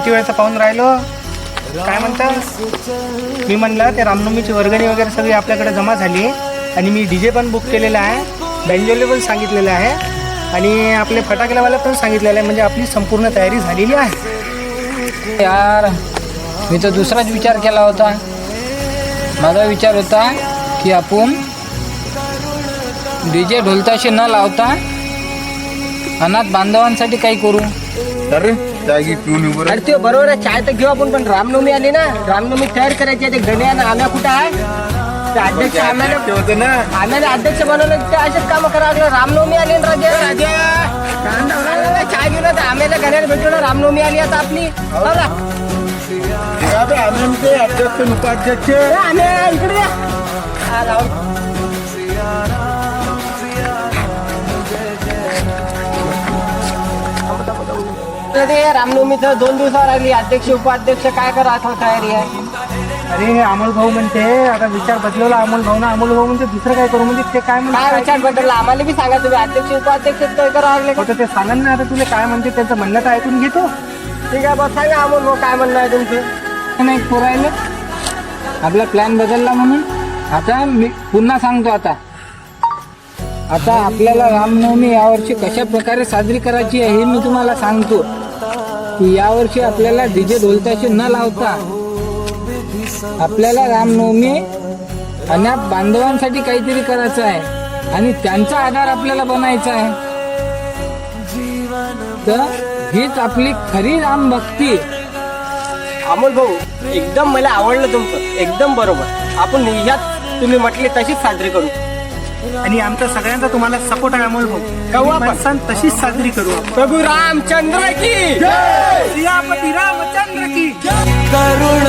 किती वेळचं पाहून राहिलो. काय म्हणतात, मी म्हणलं ते रामनवमीची वर्गणी वगैरे सगळी आपल्याकडे जमा झाली आणि मी DJ पण बुक केलेला आहे, बँजोले पण सांगितलेलं आहे आणि आपले फटाकेवाला पण सांगितलेलं आहे. म्हणजे आपली संपूर्ण तयारी झालेली आहे. यार मी तर दुसराच विचार केला होता. माझा विचार होता की आपण DJ ढोलताशी न लावता अनाथ बांधवांसाठी काही करू. अरे जागी पिऊन उभं अरे ते बरोबर आहे, चाय तर घेऊ आपण, पण रामनवमी आली ना, रामनवमी तयार करायची आहे. ते गण्या ना आम्या कुठं आहे, ते अध्यक्ष होते ना. आम्हाला अध्यक्ष बनवलं, ते असेच कामं करावं लागलं. रामनवमी आली ना राजा चाय घेऊन तर आम्हाला गण्याला भेटलो ना. रामनवमी आली आता आपली. आनंदचे अध्यक्ष उपाध्यक्ष आम्ही इकडे द्या. हा, लावून. ते रामनवमीचं 2 दिवसावर राहिली. अध्यक्ष उपाध्यक्ष काय करा असं तयारी आहे. अरे अमोल भाऊ म्हणते आता विचार बदलवला अमोल भाऊ ना. अमोल भाऊ म्हणजे दुसरं काय करू म्हणजे ते काय काय म्हणते विचार बदलला आम्हाला बी सांगा तुम्ही. अध्यक्ष उपाध्यक्ष काय करावं लागले. होतं ते सांगन ना. आता तुला काय म्हणते त्यांचं म्हणणं तर ऐकून घेतो. ठीक आहे बस सांगा अमोल भाऊ काय म्हणणं आहे तुमचं. नाही पोरायला आपला प्लॅन बदलला म्हणून आता मी पुन्हा सांगतो. आता आपल्याला रामनवमी यावर्षी कशा प्रकारे साजरी करायची आहे हे मी तुम्हाला सांगतो. की यावर्षी आपल्याला DJ ढोलताशी न लावता आपल्याला रामनवमी अनाथ बांधवांसाठी काहीतरी करायचं आहे आणि त्यांचा आधार आपल्याला बनायचा आहे. तर हीच आपली खरी राम भक्ती. अमोल भाऊ एकदम मला आवडलं तुमचं, एकदम बरोबर. आपण यात तुम्ही म्हटले तशीच साजरी करू आणि आमचा सगळ्यांचा तुम्हाला सपोर्ट आहे अमोल भाऊ. करू आपण. सण तशीच साजरी करू आपण. प्रभू रामचंद्र की सियापती रामचंद्र की करुण